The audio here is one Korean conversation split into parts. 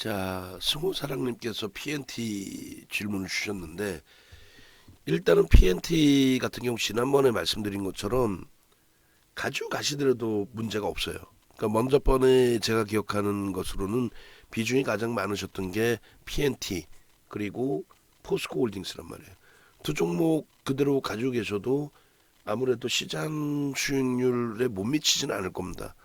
자, 승호사랑님께서 PNT 질문을 주셨는데, 일단은 PNT 같은 경우 지난번에 말씀드린 것처럼 가져가시더라도 문제가 없어요. 그러니까 먼저 번에 제가 기억하는 것으로는 비중이 가장 많으셨던 게 PNT 그리고 포스코 홀딩스란 말이에요. 두 종목 그대로 가지고 계셔도 아무래도 시장 수익률에 못 미치지는 않을 겁니다.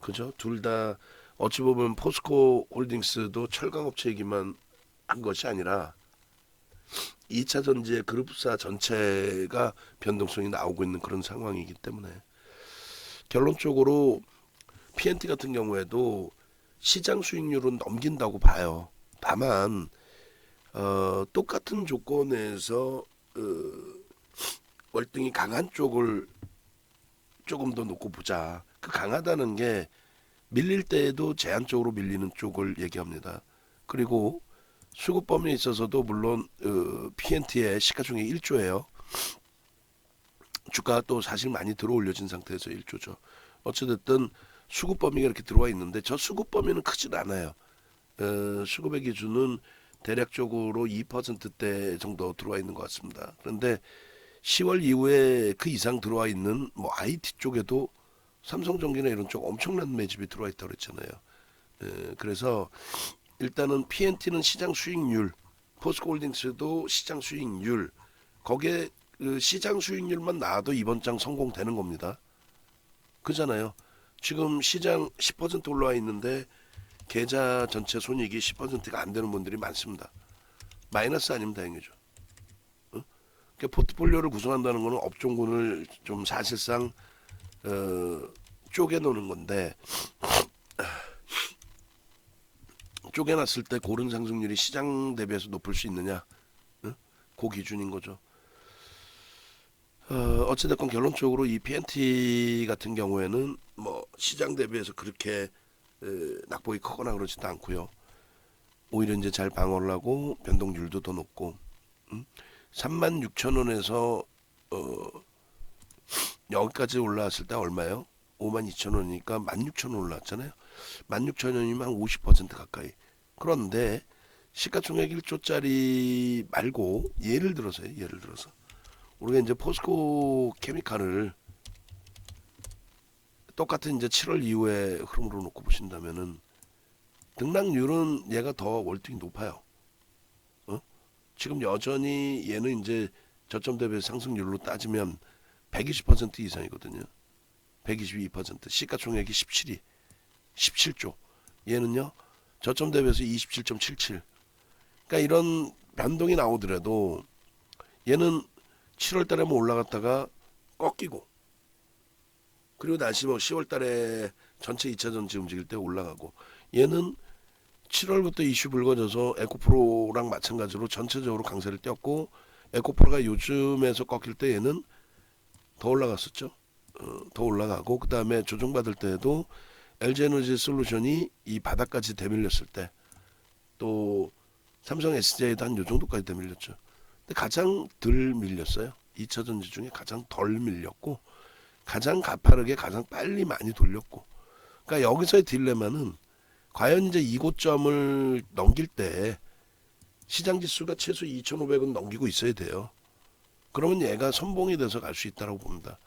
그죠? 둘 다 어찌 보면 포스코 홀딩스도 철강업체이기만 한 것이 아니라 2차 전지의 그룹사 전체가 변동성이 나오고 있는 그런 상황이기 때문에 결론적으로 PNT 같은 경우에도 시장 수익률은 넘긴다고 봐요. 다만 똑같은 조건에서 월등히 강한 쪽을 조금 더 놓고 보자. 그 강하다는 게 밀릴 때에도 제한적으로 밀리는 쪽을 얘기합니다. 그리고 수급 범위에 있어서도 물론 PNT의 시가총액 1조예요. 주가가 또 사실 많이 들어 올려진 상태에서 1조죠. 어찌됐든 수급 범위가 이렇게 들어와 있는데 저 수급 범위는 크진 않아요. 수급의 기준은 대략적으로 2%대 정도 들어와 있는 것 같습니다. 그런데 10월 이후에 그 이상 들어와 있는 뭐 IT 쪽에도 삼성전기나 이런 쪽 엄청난 매집이 들어와 있다고 그랬잖아요. 그래서 일단은 PNT는 시장 수익률, 포스코홀딩스도 시장 수익률, 거기에 그 시장 수익률만 나와도 이번 장 성공되는 겁니다. 그잖아요. 지금 시장 10% 올라와 있는데 계좌 전체 손익이 10%가 안 되는 분들이 많습니다. 마이너스 아니면 다행이죠. 그러니까 포트폴리오를 구성한다는 것은 업종군을 좀 사실상 쪼개놓는 건데 쪼개놨을 때 고른 상승률이 시장 대비해서 높을 수 있느냐, 그 기준인 거죠. 어찌됐건 결론적으로 이 PNT 같은 경우에는 뭐 시장 대비해서 그렇게 낙폭이 크거나 그러지도 않고요. 오히려 이제 잘 방어를 하고 변동률도 더 높고 36,000원에서 여기까지 올라왔을 때 얼마요? 52,000원이니까 16,000원 올라왔잖아요. 16,000원이면 한 50% 가까이. 그런데 시가총액 1조짜리 말고 예를 들어서 우리가 이제 포스코 케미칼을 똑같은 이제 7월 이후에 흐름으로 놓고 보신다면은 등락률은 얘가 더 월등히 높아요. 지금 여전히 얘는 이제 저점 대비 상승률로 따지면 120% 이상이거든요. 122%. 시가총액이 17조. 얘는요. 저점 대비해서 27.77. 그러니까 이런 변동이 나오더라도 얘는 7월 달에 뭐 올라갔다가 꺾이고 그리고 다시 뭐 10월 달에 전체 2차 전지 움직일 때 올라가고 얘는 7월부터 이슈 불거져서 에코프로랑 마찬가지로 전체적으로 강세를 띄었고 에코프로가 요즘에서 꺾일 때 얘는 더 올라갔었죠. 더 올라가고 그 다음에 조정받을 때에도 LG에너지 솔루션이 이 바닥까지 대밀렸을 때 또 삼성 SDI도 한 요 정도까지 대밀렸죠. 근데 가장 덜 밀렸어요. 2차 전지 중에 가장 덜 밀렸고 가장 가파르게 가장 빨리 많이 돌렸고 그러니까 여기서의 딜레마는 과연 이제 이 고점을 넘길 때 시장 지수가 최소 2,500은 넘기고 있어야 돼요. 그러면 얘가 선봉이 돼서 갈 수 있다고 봅니다.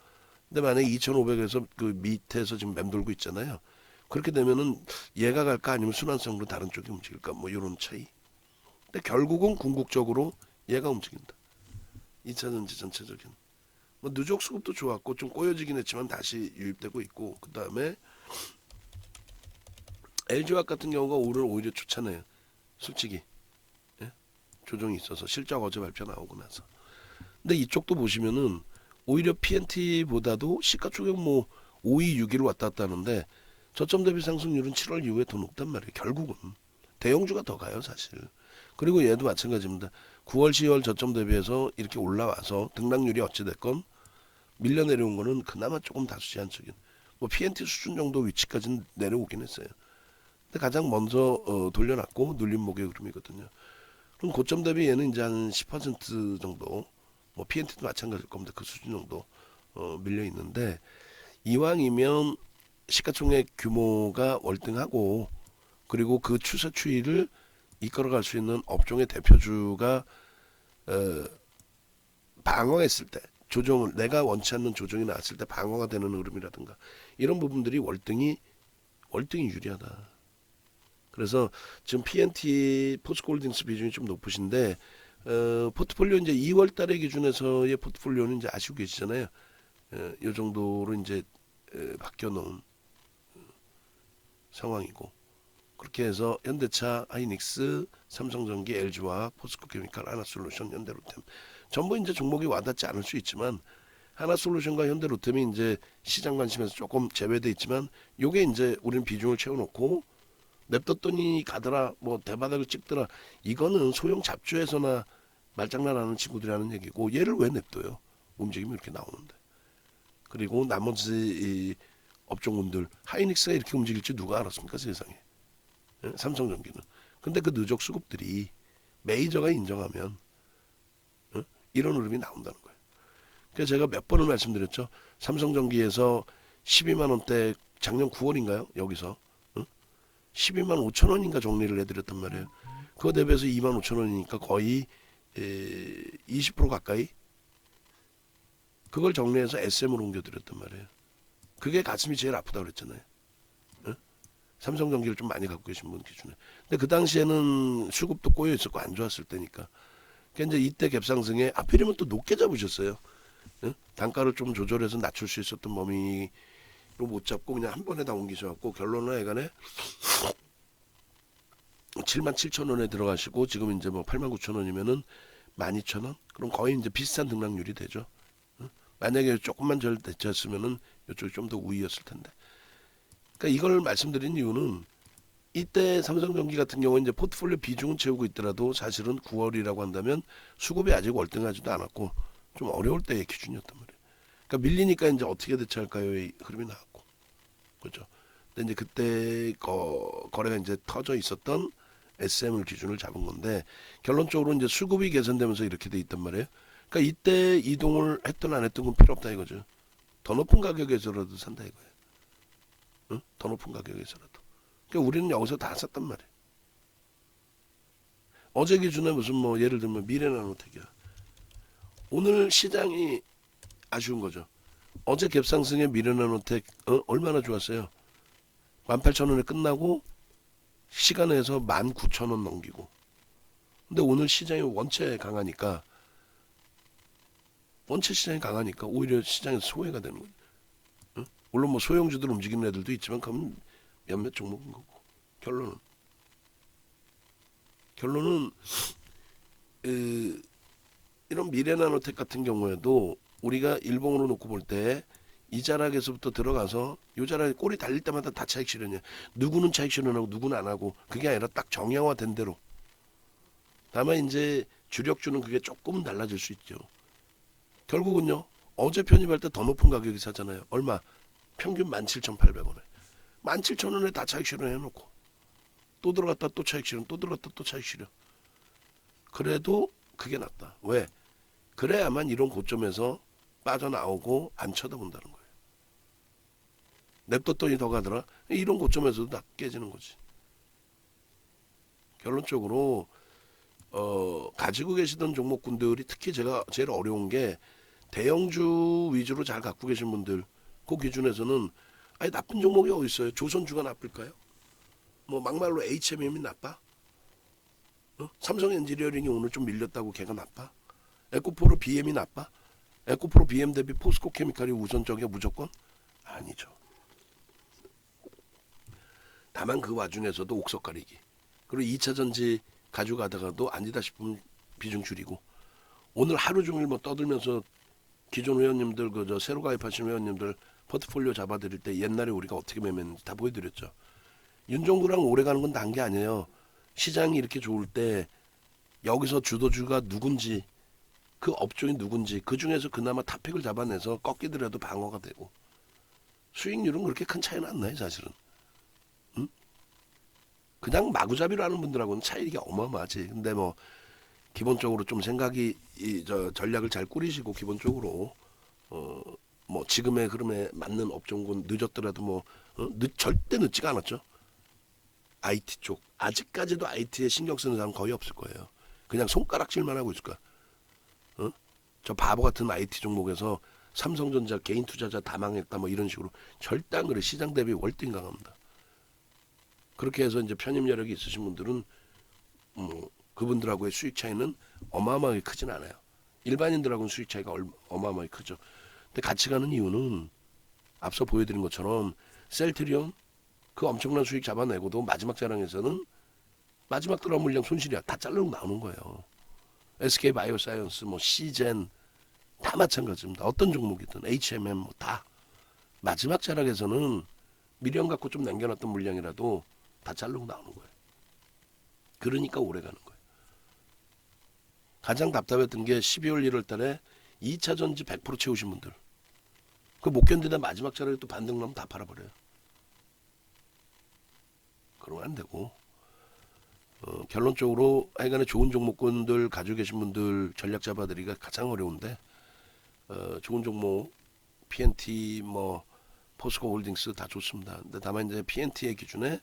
근데 만약에 2,500에서 그 밑에서 지금 맴돌고 있잖아요. 그렇게 되면은 얘가 갈까 아니면 순환성으로 다른 쪽이 움직일까 뭐 이런 차이. 근데 결국은 궁극적으로 얘가 움직인다. 2차 전지 전체적인. 뭐 누적 수급도 좋았고 좀 꼬여지긴 했지만 다시 유입되고 있고 그 다음에 LG화학 같은 경우가 오히려 좋잖아요. 솔직히 조정이 있어서 실적 어제 발표 나오고 나서. 근데 이쪽도 보시면은 오히려 PNT보다도 시가총액 뭐 5위 6위를 왔다 갔다 하는데 저점 대비 상승률은 7월 이후에 더 높단 말이에요. 결국은 대형주가 더 가요 사실. 그리고 얘도 마찬가지입니다. 9월 10월 저점 대비해서 이렇게 올라와서 등락률이 어찌됐건 밀려 내려온 거는 그나마 조금 다수 제한적인 뭐 PNT 수준 정도 위치까지는 내려오긴 했어요. 근데 가장 먼저 돌려놨고 눌림목의 흐름이거든요. 그럼 고점 대비 얘는 이제 한 10% 정도 뭐 PNT도 마찬가지일 겁니다. 그 수준 정도 밀려 있는데 이왕이면 시가총액 규모가 월등하고 그리고 그 추세 추이를 이끌어갈 수 있는 업종의 대표주가 방어했을 때 조정을 내가 원치 않는 조정이 나왔을 때 방어가 되는 흐름이라든가 이런 부분들이 월등히 유리하다. 그래서 지금 PNT 포스코홀딩스 비중이 좀 높으신데 포트폴리오 이제 2월 달의 기준에서의 포트폴리오는 이제 아시고 계시잖아요. 이 정도로 이제 바뀌어 놓은 상황이고 그렇게 해서 현대차, 하이닉스, 삼성전기, LG화학, 포스코케미칼, 하나솔루션, 현대로템 전부 이제 종목이 와닿지 않을 수 있지만 하나솔루션과 현대로템이 이제 시장 관심에서 조금 제외돼 있지만 요게 이제 우리는 비중을 채워놓고 냅뒀더니 가더라 뭐 대바닥을 찍더라 이거는 소형 잡주에서나 말장난하는 친구들이 하는 얘기고 얘를 왜 냅둬요? 움직임이 이렇게 나오는데. 그리고 나머지 이 업종군들 하이닉스가 이렇게 움직일지 누가 알았습니까 세상에. 예? 삼성전기는. 근데 그 누적 수급들이 메이저가 인정하면 이런 흐름이 나온다는 거예요. 그래서 제가 몇 번을 말씀드렸죠. 삼성전기에서 12만 원대 작년 9월인가요? 여기서 12만 5천 원인가 정리를 해드렸단 말이에요. 그거 대비해서 2만 5천 원이니까 거의 20% 가까이 그걸 정리해서 SM으로 옮겨드렸단 말이에요. 그게 가슴이 제일 아프다고 그랬잖아요. 삼성전기를 좀 많이 갖고 계신 분 기준에. 근데 그 당시에는 수급도 꼬여 있었고 안 좋았을 때니까. 그러니까 이제 이때 갭상승에 하필이면 또 높게 잡으셨어요. 단가를 좀 조절해서 낮출 수 있었던 범위로 못 잡고 그냥 한 번에 다 옮기셔갖고 결론은 예간에 7만 7천 원에 들어가시고 지금 이제 뭐 8만 9천 원이면은 12,000원? 그럼 거의 이제 비슷한 등락률이 되죠. 만약에 조금만 절 대체했으면은 이쪽이 좀 더 우위였을 텐데. 그러니까 이걸 말씀드린 이유는 이때 삼성전기 같은 경우는 이제 포트폴리오 비중은 채우고 있더라도 사실은 9월이라고 한다면 수급이 아직 월등하지도 않았고 좀 어려울 때의 기준이었단 말이에요. 그러니까 밀리니까 이제 어떻게 대처할까요의 흐름이 나왔고, 그렇죠. 근데 이제 그때 거래가 이제 터져 있었던 SM을 기준을 잡은 건데 결론적으로 이제 수급이 개선되면서 이렇게 돼 있단 말이에요. 그러니까 이때 이동을 했든 안 했든 건 필요 없다 이거죠. 더 높은 가격에서라도 산다 이거예요. 응? 더 높은 가격에서라도. 그러니까 우리는 여기서 다 샀단 말이에요. 어제 기준에 무슨 뭐 예를 들면 미래나노텍이야. 오늘 시장이 아쉬운 거죠. 어제 갭상승의 미래나노텍 얼마나 좋았어요. 18,000원에 끝나고 시간에서 19,000원 넘기고. 근데 오늘 시장이 원체 강하니까 오히려 시장에서 소외가 되는 거예요. 응? 물론 뭐 소형주들 움직이는 애들도 있지만 그건 몇몇 종목인 거고. 결론은 이런 미래나노텍 같은 경우에도 우리가 일봉으로 놓고 볼 때 이 자락에서부터 들어가서 요 자락에 꼬리 달릴 때마다 다 차익 실현이야. 누구는 차익 실현하고 누구는 안 하고 그게 아니라 딱 정형화된 대로. 다만 이제 주력주는 그게 조금은 달라질 수 있죠. 결국은요. 어제 편입할 때 더 높은 가격이 사잖아요. 얼마? 평균 17,800원에. 17,000원에 다 차익 실현해놓고 또 들어갔다 또 차익 실현 또 들어갔다 또 차익 실현. 그래도 그게 낫다. 왜? 그래야만 이런 고점에서 빠져나오고 안 쳐다본다는 거예요. 냅뒀더니 더 가더라. 이런 고점에서도 다 깨지는 거지. 결론적으로 가지고 계시던 종목군들이 특히 제가 제일 어려운 게 대형주 위주로 잘 갖고 계신 분들 그 기준에서는 아니 나쁜 종목이 어디 있어요? 조선주가 나쁠까요? 뭐 막말로 HMM이 나빠? 삼성 엔지니어링이 오늘 좀 밀렸다고 걔가 나빠? 에코프로 BM이 나빠? 에코프로 BM 대비 포스코 케미칼이 우선적이야 무조건? 아니죠. 다만 그 와중에서도 옥석 가리기. 그리고 2차 전지 가져가다가도 아니다 싶으면 비중 줄이고. 오늘 하루 종일 뭐 떠들면서 기존 회원님들 그저 새로 가입하신 회원님들 포트폴리오 잡아드릴 때 옛날에 우리가 어떻게 매매했는지 다 보여드렸죠. 윤종구랑 오래 가는 건 단 게 아니에요. 시장이 이렇게 좋을 때 여기서 주도주가 누군지 그 업종이 누군지 그 중에서 그나마 탑픽을 잡아내서 꺾이더라도 방어가 되고 수익률은 그렇게 큰 차이는 안 나요 사실은. 응? 그냥 마구잡이로 하는 분들하고는 차이가 어마어마하지. 근데 뭐 기본적으로 좀 생각이 전략을 잘 꾸리시고 기본적으로 뭐 지금의 흐름에 맞는 업종군 늦었더라도 뭐 절대 늦지가 않았죠. IT 쪽 아직까지도 IT에 신경 쓰는 사람 거의 없을 거예요. 그냥 손가락질만 하고 있을 거야. 어? 저 바보 같은 IT 종목에서 삼성전자 개인 투자자 다 망했다 뭐 이런 식으로 절대 안 그래. 시장 대비 월등 강합니다. 그렇게 해서 이제 편입 여력이 있으신 분들은 그분들하고의 수익 차이는 어마어마하게 크진 않아요. 일반인들하고는 수익 차이가 어마어마하게 크죠. 근데 같이 가는 이유는 앞서 보여드린 것처럼 셀트리온 그 엄청난 수익 잡아내고도 마지막 자랑에서는 마지막 들어간 물량 손실이야. 다 잘르고 나오는 거예요. SK 바이오사이언스, 뭐 시젠 다 마찬가지입니다. 어떤 종목이든 HMM 뭐 다 마지막 자락에서는 미련 갖고 좀 남겨놨던 물량이라도 다 자르고 나오는 거예요. 그러니까 오래 가는 거예요. 가장 답답했던 게 12월 1월 달에 2차 전지 100% 채우신 분들. 그 못 견디다 마지막 자락에 또 반등 나면 다 팔아버려요. 그러면 안 되고 결론적으로 하여간에 좋은 종목군들 가지고 계신 분들 전략 잡아드리기가 가장 어려운데 좋은 종목 PNT 뭐 포스코 홀딩스 다 좋습니다. 근데 다만 이제 PNT의 기준에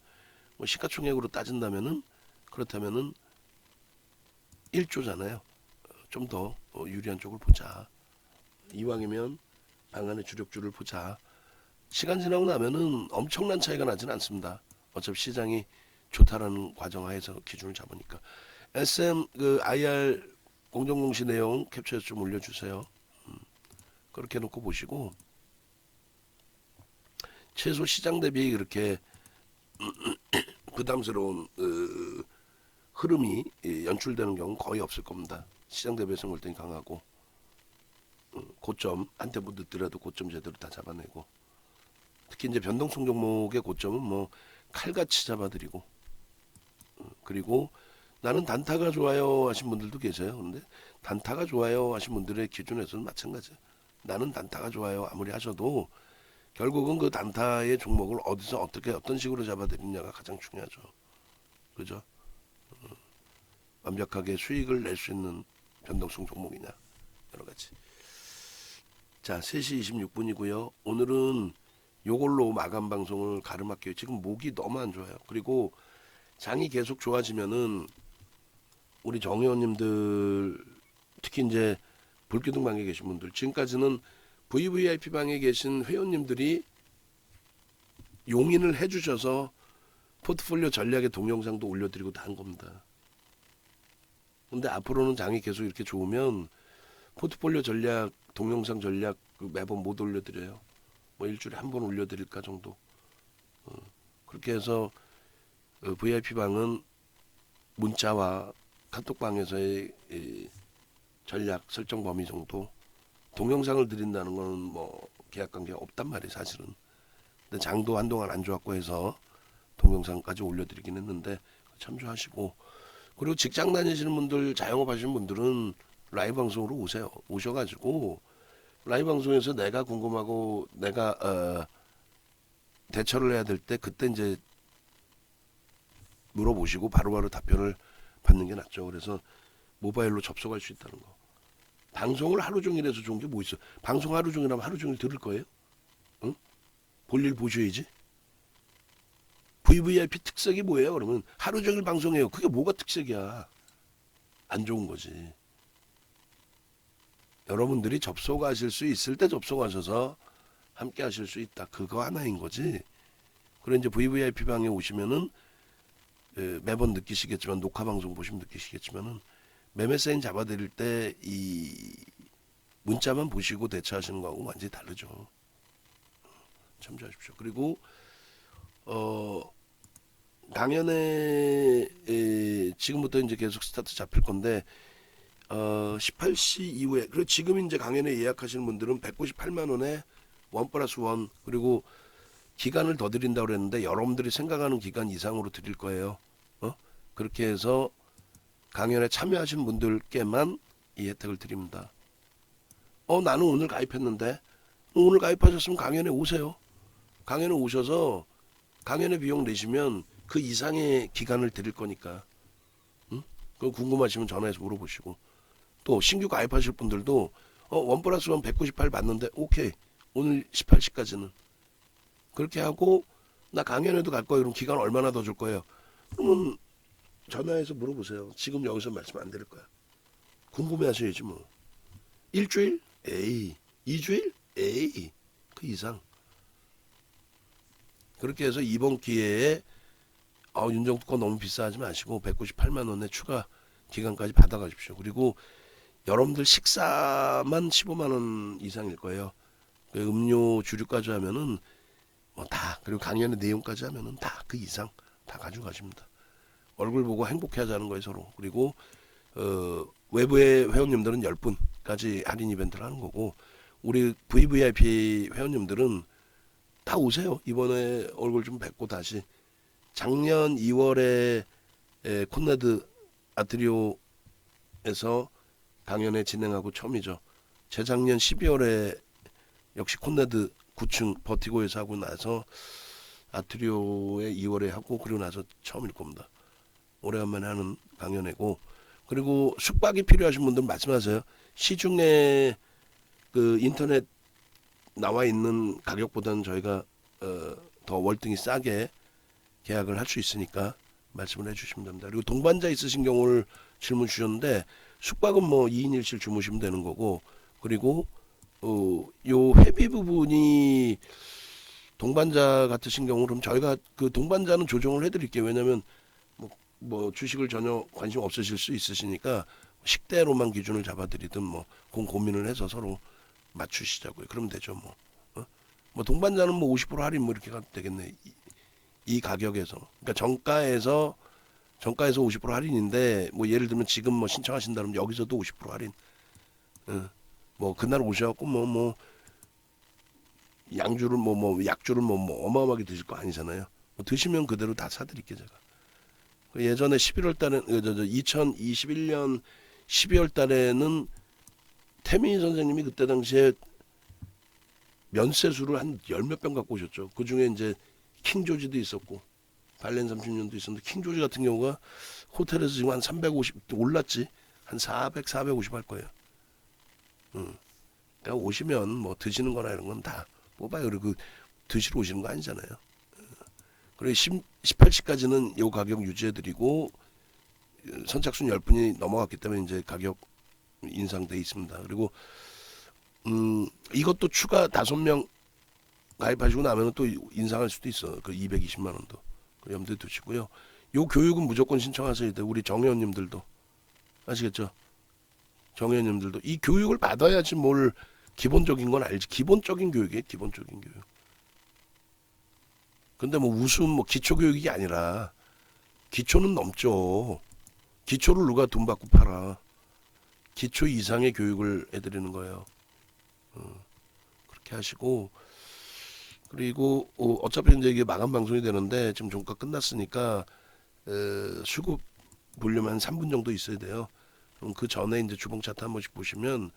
뭐 시가총액으로 따진다면은 그렇다면은 1조잖아요. 좀 더 유리한 쪽을 보자. 이왕이면 방안의 주력주를 보자. 시간 지나고 나면은 엄청난 차이가 나지는 않습니다. 어차피 시장이 좋다라는 과정하에서 기준을 잡으니까. SM 그 IR 공정공시 내용 캡처해서 좀 올려주세요. 그렇게 놓고 보시고 최소 시장 대비 그렇게 부담스러운 흐름이 연출되는 경우는 거의 없을 겁니다. 시장 대비해서 월등히 강하고 고점 한때 못 늦더라도 고점 제대로 다 잡아내고 특히 이제 변동성 종목의 고점은 뭐 칼같이 잡아드리고 그리고 나는 단타가 좋아요 하신 분들도 계세요. 근데 단타가 좋아요 하신 분들의 기준에서는 마찬가지예요. 나는 단타가 좋아요 아무리 하셔도 결국은 그 단타의 종목을 어디서 어떻게 어떤 식으로 잡아드리느냐가 가장 중요하죠. 그죠? 완벽하게 수익을 낼 수 있는 변동성 종목이냐 여러 가지. 자 3시 26분이고요. 오늘은 요걸로 마감 방송을 가름할게요. 지금 목이 너무 안 좋아요. 그리고 장이 계속 좋아지면은 우리 정회원님들 특히 이제 불기둥 방에 계신 분들 지금까지는 VVIP 방에 계신 회원님들이 용인을 해주셔서 포트폴리오 전략의 동영상도 올려드리고 다 한 겁니다. 근데 앞으로는 장이 계속 이렇게 좋으면 포트폴리오 전략 동영상 전략 매번 못 올려드려요. 뭐 일주일에 한 번 올려드릴까 정도. 그렇게 해서 VIP 방은 문자와 카톡방에서의 전략 설정 범위 정도. 동영상을 드린다는 거는 뭐 계약 관계가 없단 말이에요 사실은. 근데 장도 한동안 안 좋았고 해서 동영상까지 올려드리긴 했는데 참조하시고 그리고 직장 다니시는 분들 자영업 하시는 분들은 라이브 방송으로 오세요. 오셔가지고 라이브 방송에서 내가 궁금하고 내가 대처를 해야 될 때 그때 이제 물어보시고 바로바로 답변을 받는 게 낫죠. 그래서 모바일로 접속할 수 있다는 거. 방송을 하루 종일 해서 좋은 게 뭐 있어? 방송 하루 종일 하면 하루 종일 들을 거예요? 응? 볼일 보셔야지. VVIP 특색이 뭐예요? 그러면 하루 종일 방송해요. 그게 뭐가 특색이야? 안 좋은 거지. 여러분들이 접속하실 수 있을 때 접속하셔서 함께 하실 수 있다. 그거 하나인 거지. 그리고 이제 VVIP 방에 오시면은 매번 느끼시겠지만 녹화 방송 보시면 느끼시겠지만은 매매 사인 잡아드릴 때 이 문자만 보시고 대처하시는 거하고 완전히 다르죠. 참조하십시오. 그리고 강연에 지금부터 이제 계속 스타트 잡힐 건데 18시 이후에 그리고 지금 이제 강연에 예약하시는 분들은 198만 원에 1+1 그리고 기간을 더 드린다고 그랬는데 여러분들이 생각하는 기간 이상으로 드릴 거예요. 그렇게 해서 강연에 참여하신 분들께만 이 혜택을 드립니다. 나는 오늘 가입했는데 오늘 가입하셨으면 강연에 오세요. 강연에 오셔서 강연의 비용 내시면 그 이상의 기간을 드릴 거니까. 그거 궁금하시면 전화해서 물어보시고 또 신규 가입하실 분들도 1+1 198 받는데 오케이 오늘 18시까지는 그렇게 하고 나 강연에도 갈 거예요. 그럼 기간 얼마나 더 줄 거예요? 그러면 전화해서 물어보세요. 지금 여기서 말씀 안 드릴 거야. 궁금해하셔야지 뭐. 일주일? 에이. 2주일? 에이. 그 이상. 그렇게 해서 이번 기회에 윤정수 거 너무 비싸하지 마시고 198만 원의 추가 기간까지 받아가십시오. 그리고 여러분들 식사만 15만 원 이상일 거예요. 그 음료 주류까지 하면은 뭐 다, 그리고 강연의 내용까지 하면은 다 그 이상 다 가져가십니다. 얼굴 보고 행복해하자는 거예요 서로. 그리고 외부의 회원님들은 10분까지 할인 이벤트를 하는 거고, 우리 VVIP 회원님들은 다 오세요. 이번에 얼굴 좀 뵙고 다시. 작년 2월에 콘라드 아트리오에서 강연회 진행하고 처음이죠. 재작년 12월에 역시 콘라드 9층 버티고에서 하고 나서 아트리오에 2월에 하고, 그리고 나서 처음일 겁니다. 오래간만에 하는 강연회고, 그리고 숙박이 필요하신 분들은 말씀하세요. 시중에 그 인터넷 나와 있는 가격보다는 저희가 더 월등히 싸게 계약을 할 수 있으니까 말씀을 해주시면 됩니다. 그리고 동반자 있으신 경우를 질문 주셨는데, 숙박은 뭐 2인 1실 주무시면 되는 거고, 그리고 요 회비 부분이 동반자 같으신 경우 그럼 저희가 그 동반자는 조정을 해드릴게요. 왜냐하면 뭐 주식을 전혀 관심 없으실 수 있으시니까 식대로만 기준을 잡아드리든 뭐 그건 고민을 해서 서로 맞추시자고요. 그러면 되죠 뭐. 뭐 동반자는 뭐 50% 할인 뭐 이렇게 가도 되겠네. 이 가격에서. 그러니까 정가에서 50% 할인인데, 뭐 예를 들면 지금 뭐 신청하신다면 여기서도 50% 할인. 뭐 그날 오셔갖고 뭐 양주를 뭐 약주를 뭐 어마어마하게 드실 거 아니잖아요. 뭐 드시면 그대로 다 사드릴게요 제가. 예전에 11월 달에 2021년 12월 달에는 태민이 선생님이 그때 당시에 면세술을 한 열 몇 병 갖고 오셨죠. 그 중에 이제 킹조지도 있었고 발렌 30년도 있었는데, 킹조지 같은 경우가 호텔에서 지금 한 350 올랐지, 한 450 할 거예요. 그러니까 오시면 뭐 드시는 거나 이런 건 다 뽑아요. 그리고 드시러 오시는 거 아니잖아요. 그리고 18시까지는 이 가격 유지해드리고, 선착순 10분이 넘어갔기 때문에 이제 가격 인상돼 있습니다. 그리고 이것도 추가 5명 가입하시고 나면 또 인상할 수도 있어. 그 220만 원도 염두에 두시고요. 요 교육은 무조건 신청하셔야 돼요. 우리 정회원님들도 아시겠죠? 정회원님들도 이 교육을 받아야지 뭘 기본적인 건 알지. 기본적인 교육이에요. 기본적인 교육. 근데 뭐 우수은 뭐 기초 교육이 아니라 기초는 넘죠. 기초를 누가 돈 받고 팔아. 기초 이상의 교육을 해드리는 거예요. 그렇게 하시고, 그리고 어차피 이제 이게 마감 방송이 되는데 지금 종가 끝났으니까 수급 보려면 한 3분 정도 있어야 돼요. 그럼 그 전에 이제 주봉 차트 한 번씩 보시면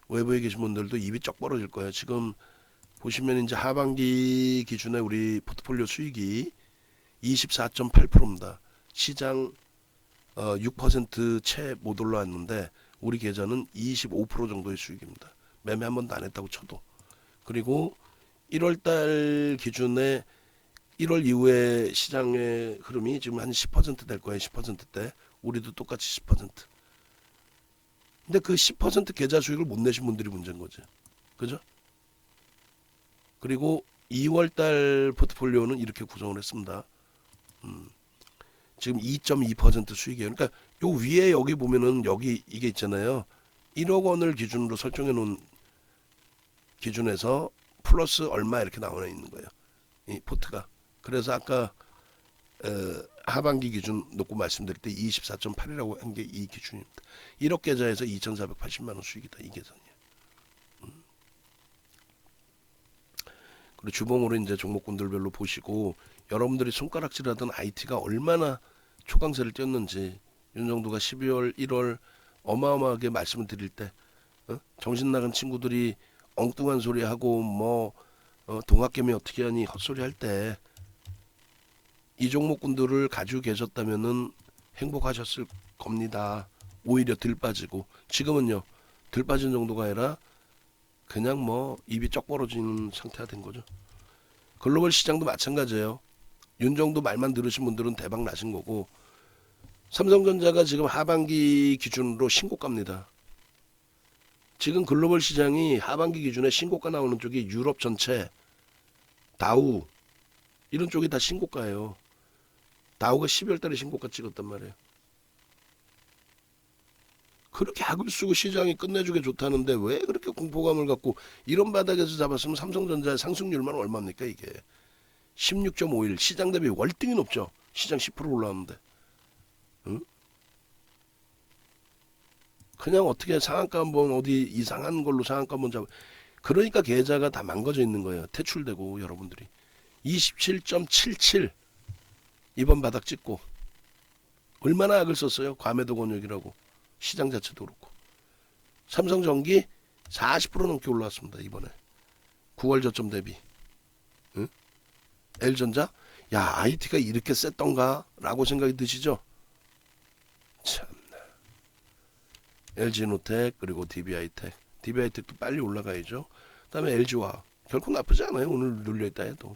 외부에 계신 분들도 입이 쩍 벌어질 거예요. 지금 보시면 이제 하반기 기준에 우리 포트폴리오 수익이 24.8%입니다. 시장 6%채 못 올라왔는데 우리 계좌는 25% 정도의 수익입니다. 매매 한 번도 안 했다고 쳐도. 그리고 1월달 기준에 1월 이후에 시장의 흐름이 지금 한 10% 될 거예요. 10%대. 우리도 똑같이 10%. 근데 그 10% 계좌 수익을 못 내신 분들이 문제인 거죠. 그죠? 그리고 2월달 포트폴리오는 이렇게 구성을 했습니다. 지금 2.2% 수익이에요. 그러니까 요 위에 여기 보면은 여기 이게 있잖아요. 1억 원을 기준으로 설정해 놓은 기준에서 플러스 얼마 이렇게 나와 있는 거예요. 이 포트가. 그래서 아까 하반기 기준 놓고 말씀드릴 때 24.8이라고 한 게 이 기준입니다. 1억 계좌에서 2,480만 원 수익이다. 이 계산이에요. 그리고 주봉으로 이제 종목군들별로 보시고, 여러분들이 손가락질하던 IT가 얼마나 초강세를 띄었는지, 윤정도가 12월, 1월 어마어마하게 말씀을 드릴 때 정신 나간 친구들이 엉뚱한 소리 하고 뭐 동학개미 어떻게 하니 헛소리 할 때 이 종목군들을 가지고 계셨다면은 행복하셨을 겁니다. 오히려 들 빠지고. 지금은요, 들 빠진 정도가 아니라 그냥 뭐 입이 쩍 벌어지는 상태가 된 거죠. 글로벌 시장도 마찬가지예요. 윤정도 말만 들으신 분들은 대박 나신 거고, 삼성전자가 지금 하반기 기준으로 신고가입니다. 지금 글로벌 시장이 하반기 기준에 신고가 나오는 쪽이 유럽 전체, 다우 이런 쪽이 다 신고가예요. 다우가 12월 달에 신고가 찍었단 말이에요. 그렇게 악을 쓰고 시장이 끝내주게 좋다는데 왜 그렇게 공포감을 갖고 이런 바닥에서 잡았으면 삼성전자의 상승률만 얼마입니까 이게. 16.51 시장 대비 월등히 높죠. 시장 10% 올라왔는데. 응? 그냥 어떻게 상한가 한번 어디 이상한 걸로 상한가 한번 잡아. 그러니까 계좌가 다 망가져 있는 거예요. 퇴출되고 여러분들이. 27.77 이번 바닥 찍고 얼마나 악을 썼어요. 과매도 권역이라고. 시장 자체도 그렇고. 삼성전기 40% 넘게 올라왔습니다. 이번에. 9월 저점 대비. 응? L전자? 야 IT가 이렇게 셌던가? 라고 생각이 드시죠? 참나. LG노텍 그리고 DBI텍. DBI텍도 빨리 올라가야죠. 그 다음에 LG화학. 결코 나쁘지 않아요. 오늘 눌려있다 해도.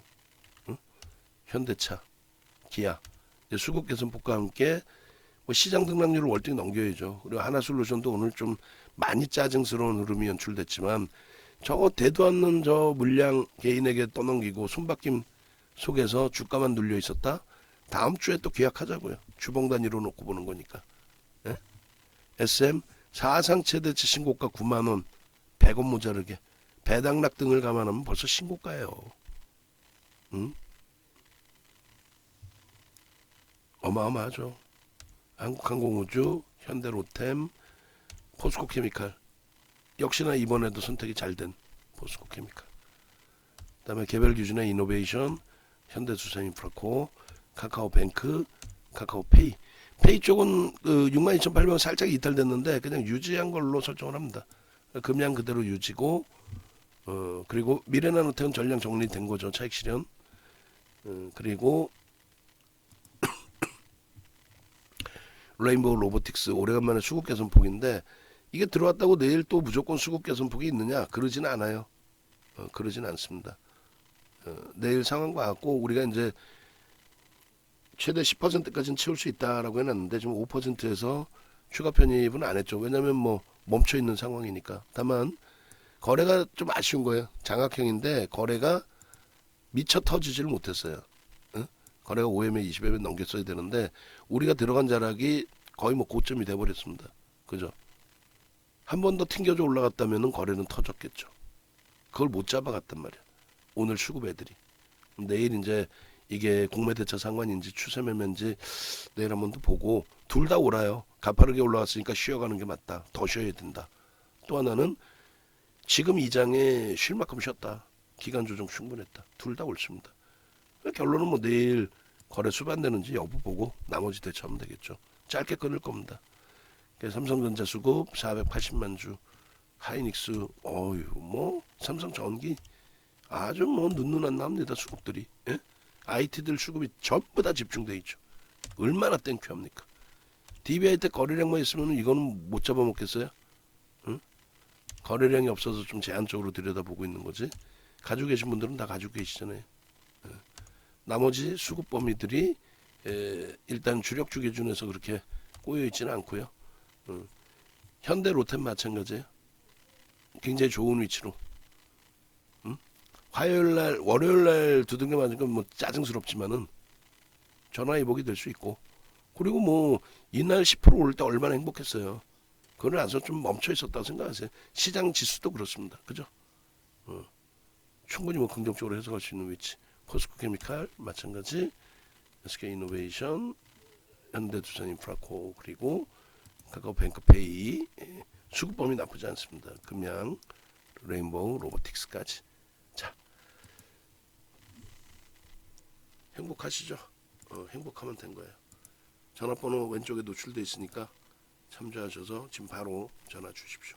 응? 현대차. 기아. 수급 개선폭과 함께 뭐 시장 등락률을 월등히 넘겨야죠. 그리고 하나솔루션도 오늘 좀 많이 짜증스러운 흐름이 연출됐지만 저거 대도 않는 저 물량 개인에게 떠넘기고 손바뀜 속에서 주가만 눌려 있었다. 다음 주에 또 계약하자고요. 주봉 단위로 놓고 보는 거니까. 예? SM 사상 최대치 신고가 9만 원, 100원 모자르게 배당락 등을 감안하면 벌써 신고가예요. 응? 어마어마하죠. 한국항공우주, 현대로템, 포스코케미칼. 역시나 이번에도 선택이 잘 된 포스코케미칼. 그다음에 개별 기준의 이노베이션, 현대수산인프라코, 카카오뱅크, 카카오페이. 페이 쪽은 62,800원 살짝 이탈됐는데 그냥 유지한 걸로 설정을 합니다. 금량 그대로 유지고 그리고 미래나노텍은 전량 정리된 거죠. 차익 실현. 그리고 레인보우 로보틱스 오래간만에 수급 개선폭인데 이게 들어왔다고 내일 또 무조건 수급 개선폭이 있느냐? 그러진 않아요. 그러진 않습니다. 내일 상황 봐갖고 우리가 이제 최대 10%까지는 채울 수 있다라고 해놨는데 지금 5%에서 추가 편입은 안 했죠. 왜냐하면 뭐 멈춰 있는 상황이니까. 다만 거래가 좀 아쉬운 거예요. 장악형인데 거래가 미처 터지지를 못했어요. 거래가 5회면 20회면 넘겼어야 되는데 우리가 들어간 자락이 거의 뭐 고점이 돼버렸습니다. 그죠? 한 번 더 튕겨져 올라갔다면 거래는 터졌겠죠. 그걸 못 잡아갔단 말이야. 오늘 수급 애들이. 내일 이제 이게 공매대차 상관인지 추세매매인지 내일 한번 더 보고 둘 다 오라요. 가파르게 올라왔으니까 쉬어가는 게 맞다. 더 쉬어야 된다. 또 하나는 지금 이 장에 쉴 만큼 쉬었다. 기간 조정 충분했다. 둘 다 옳습니다. 결론은 뭐 내일 거래 수반되는지 여부 보고 나머지 대처하면 되겠죠. 짧게 끊을 겁니다. 삼성전자 수급 480만 주, 하이닉스 어유 뭐 삼성전기 아주 뭐 눈눈 안 납니다. 수급들이. 예? IT들 수급이 전부 다 집중돼 있죠. 얼마나 땡큐합니까? DBI 때 거래량만 있으면 이거는 못 잡아먹겠어요? 응? 거래량이 없어서 좀 제한적으로 들여다보고 있는 거지. 가지고 계신 분들은 다 가지고 계시잖아요. 예. 나머지 수급 범위들이 일단 주력주 기준에서 그렇게 꼬여 있지는 않고요. 현대 로템 마찬가지예요. 굉장히 좋은 위치로. 화요일날 월요일날 두둥겨 맞은 건 뭐 짜증스럽지만은 전화위복이 될 수 있고 그리고 뭐 이날 10% 오를 때 얼마나 행복했어요. 그걸 나서 좀 멈춰 있었다고 생각하세요. 시장 지수도 그렇습니다. 그죠? 충분히 뭐 긍정적으로 해석할 수 있는 위치. 포스코케미칼 마찬가지, SK이노베이션, 현대투자인프라코 그리고 카카오뱅크페이 수급범위 나쁘지 않습니다. 금양, 레인보우, 로보틱스까지. 자, 행복하시죠? 행복하면 된 거예요. 전화번호 왼쪽에 노출되어 있으니까 참조하셔서 지금 바로 전화 주십시오.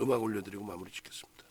음악 올려드리고 마무리 짓겠습니다.